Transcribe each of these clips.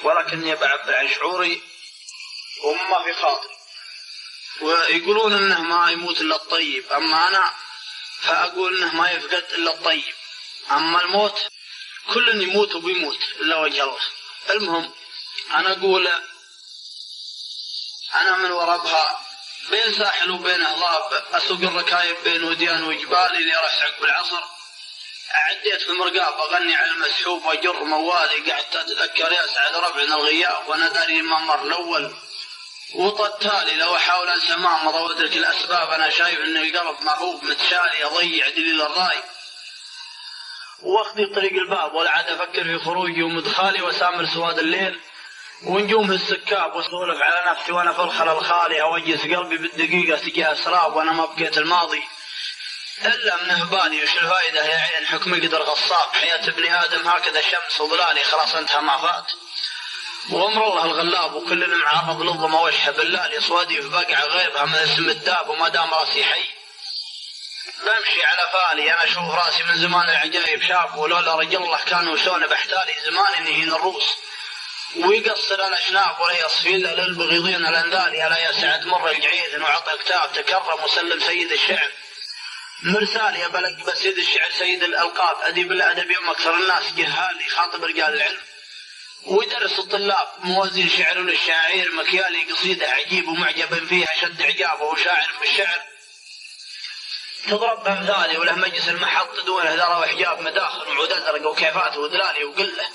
ولكني بعبر عن شعوري وما في خاطري. ويقولون انه ما يموت الا الطيب، اما انا فاقول انه ما يفقد الا الطيب. اما الموت كل يموت وبيموت الا وجه الله. المهم انا اقول انا من وربها بين ساحل وبين اهضاب، اسوق الركايب بين وديان وجبال اللي راح عقب العصر. عديت في المرقاب اغني على المسحوب واجر موالي، قعدت اتذكر يا سعد ربعنا الغياب وانا داري ما مر الاول وطالي. لو احاول انسى ما مضى وادرك الاسباب، انا شايف ان القلب مرهوب متشالي، اضيع دليل الراي واخذي طريق الباب ولا عاد افكر في خروجي ومدخالي وسامر سواد الليل ونجوم السكاب واسولف على نفسي وانا في الخلا الخالي. اوجس قلبي بالدقيقه تجي اسراب وانا ما بقيت الماضي الا من هبالي. وش الفائده يا عين حكم القدر غصاب، حياه ابن ادم هكذا شمس وظلالي خلاص انتهى ما فات. وامر الله الغلاب وكل معرض للظما وشها بالله يصوادي في بقعه غيبها من اسم الداب. وما دام راسي حي بمشي على فالي، انا اشوف راسي من زمان العجايب شاف، ولولا رجل الله كانوا شلون بحتالي زمان انهين الروس ويقصر الاشناف ولا يصفي الا للبغيضين الانذالي. الا يا سعد مر الجعيد وعطى كتاب تكرم وسلم سيد الشعر مرسالي بلق بسيد الشعر سيد الالقاب. اديب الادب يوم اكثر الناس جهالي خاطب رجال العلم ويدرس الطلاب موازين شعر للشاعر مكيالي. قصيده عجيب ومعجب فيها شد اعجابه وشاعر بالشعر تضرب بامثالي. وله مجلس المحط دونه ذره وحجاب مداخل وعود ازرق وكيفات ودلالي. وقل له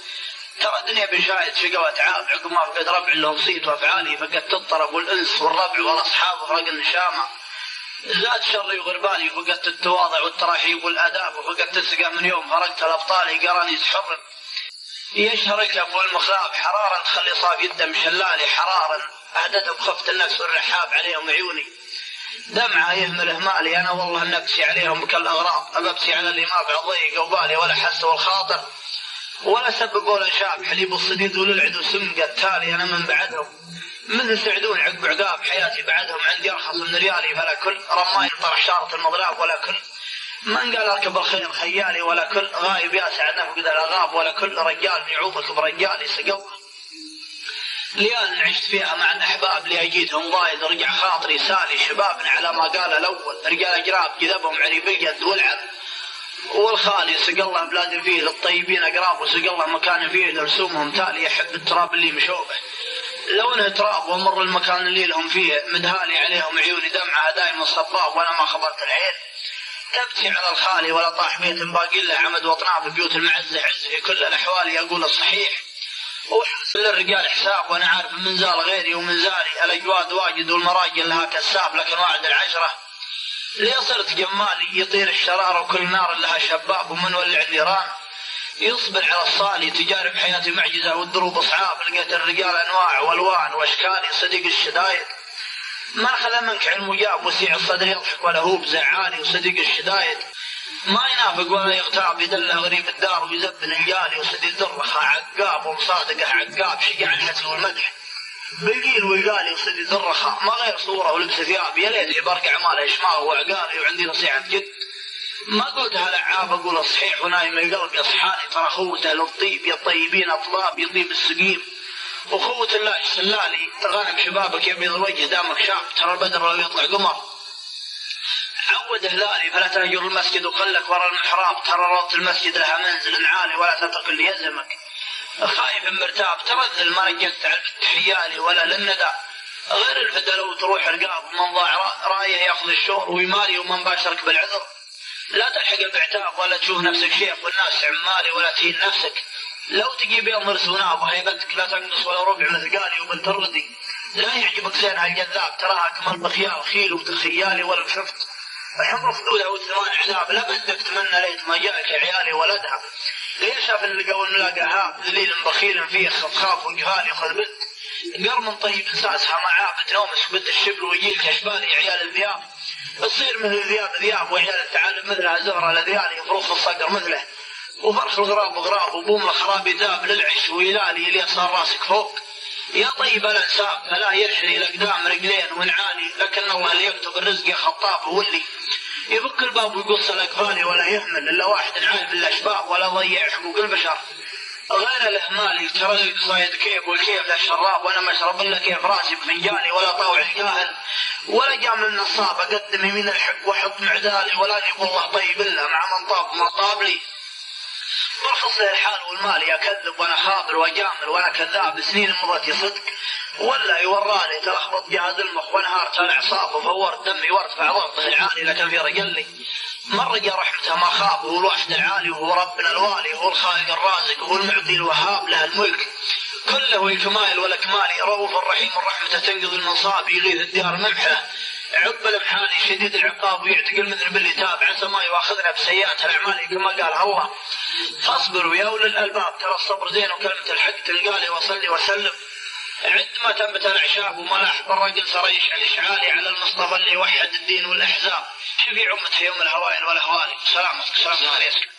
ترى الدنيا بشايد شقوة تعاب عقب ما فقد ربع لهم صيت وافعالي. فقدت الطرب والانس والربع والاصحاب وفرق النشامه زاد شري وغربالي. فقدت التواضع والترحيب والاداب وفقدت السقا من يوم فرقت الابطال قراني سحر يشهر الكف والمخلاب حرارا تخلي صافي الدم شلالي حرارا اهدت بخفت النفس والرحاب عليهم عيوني دمعة يهمل اهمالي. انا والله نبكي عليهم كالاغراض ابكي على اللي ما بعضيق وبالي ولا حس والخاطر ولا سبب ولا شاب حليب الصديد وللعد وسم قتالي. انا من بعدهم مثل سعدون عقب عقاب حياتي بعدهم عندي ارخص من ريالي. فلا كل رماي طرح شارة المضراب ولا كل من قال اركب الخير خيالي ولا كل غايب يا سعد نفقد الأغاب ولا كل رجال يعوضك برجالي. سقوه ليال عشت فيها مع الأحباب لي أجيتهم ضايد رجع خاطري سالي شبابنا على ما قال الأول رجال أجراب جذبهم علي بالجد والعب والخالي. سق الله بلاد فيه للطيبين أقراب وسق الله مكان فيه لرسومهم تالي. يحب التراب اللي مشوبه لو انه تراب ومر المكان اللي لهم فيه مدهالي عليهم عيوني دمعها دايما صباب وانا ما خبرت العين تبكي على الخالي ولا طاح بيت باقي له عمد واطناف في بيوت المعزه عز في كل الاحوال يقول الصحيح وحسن للرجال حساب. وانا عارف من زال غيري ومن زالي الاجواد واجد والمراجل لها كساب. لكن وعد العشره لي صرت جمالي يطير الشراره وكل نار لها شباب. ومن ولع النيران يصبر على الصالي تجارب حياتي معجزه والدروب اصعاب. لقيت الرجال انواع والوان واشكالي صديق الشدايد ما خلا منك علم جاب وسيع الصدر يضحك ولا هو بزعالي. وصديق الشدايد ما ينافق ولا يغتاب يدله غريب الدار ويزبن الجالي. وصديق درخه عقاب ومصادقه عقاب شجاع الحسن والمدح بقيل ويقالي. وصديق درخه ما غير صوره ولبس ثياب يا ليت برقع ماله شماغ وعقالي. وعندي نصيحه جد ما قلتها لعاب اقول الصحيح ونايم القلب يصحاني. ترى خوته للطيب يا الطيبين اطلاب يطيب السقيم وخوة الله سلالي. تغانم شبابك يبيض الوجه دامك شاب ترى البدر لو يطلع قمر عود هلالي. فلا تهجر المسجد وخلك ورا المحراب ترى روضة المسجد لها منزل عالي ولا تترك اللي يلزمك خايف مرتاب ترذل ما رجعت على التحيالي ولا للندى غير الفدا لو تروح رقاب. ومن ضاع رايه ياخذ الشهر ويمالي ومن باشرك بالعذر لا تلحق بعتاب ولا تشوف نفسك شيخ والناس عمالي ولا تهين نفسك. لو تجي بيض مرسوناب وهيبتك لا تنقص ولا ربع مثقالي. وبنت الردي لا يعجبك زينها الجذاب تراها كمال بخيال خيل وتخيالي ولا شفت الحمر فضولها والثمان عناب. لا بدك تمنى ليت ما جاءك عيالي ولدها ليش شاف اللي قول ملاقى هاب ذليل بخيل فيه خفخاف وجهالي. خذ بنت قرم طيب ساسها معابد نومس بنت الشبل ويجيك اشبالي عيال الذياب تصير مثل ذياب وعيال التعالب مثلها زهره لذيالي فروخ الصقر مثله وفرخ الغراب غراب وبوم الخراب ذاب للعش ويلالي اللي صار راسك فوق يا طيب الانساب. فلا يرحل الاقدام رجلين ونعالي لكن الله اللي يكتب الرزق يا خطاب هو اللي يفك الباب ويقص الاقفالي ولا يهمل الا واحد عالم بالاشباب ولا ضيع حقوق البشر غير الإهمال ترى القصايد كيف والكيف للشراب وأنا مشرب إلا كيف راسي بفنجاني ولا طاوع الجاهل ولا جام النصاب أقدم يمين الحق وأحط معدالي ولا يقول الله طيب إلا مع من طاب ما طاب لي برخص لي الحال والمال أكذب وأنا خابر وأجامل وأنا كذاب سنين مضت صدق ولا يوراني تلخبط جهاز المخ وانهارت الأعصاب وفورت دمي وارتفع ضغطه العالي لكن في رجلي من رجا رحمته ما خاب هو الوحد العالي وهو ربنا الوالي هو الخالق الرازق هو المعطي الوهاب له الملك كله الكمال والأكمال رؤوف الرحيم الرحمة تنقضي المصاب يغيث الديار ممحله عب الامحاني شديد العقاب ويعتق المذنب اللي تاب عسى ما يواخذنا بسيئات الاعمال كما قال الله فاصبروا يا اولي الالباب ترى الصبر زين وكلمه الحق تلقالي وصلي وسلم عد ما تنبت الاعشاب وما لاحق الرجل صار يشعل اشعالي على المصطفى اللي يوحد الدين والاحزاب شفيع امته يوم الهوائل والاهوال سلامتك سلام عليكم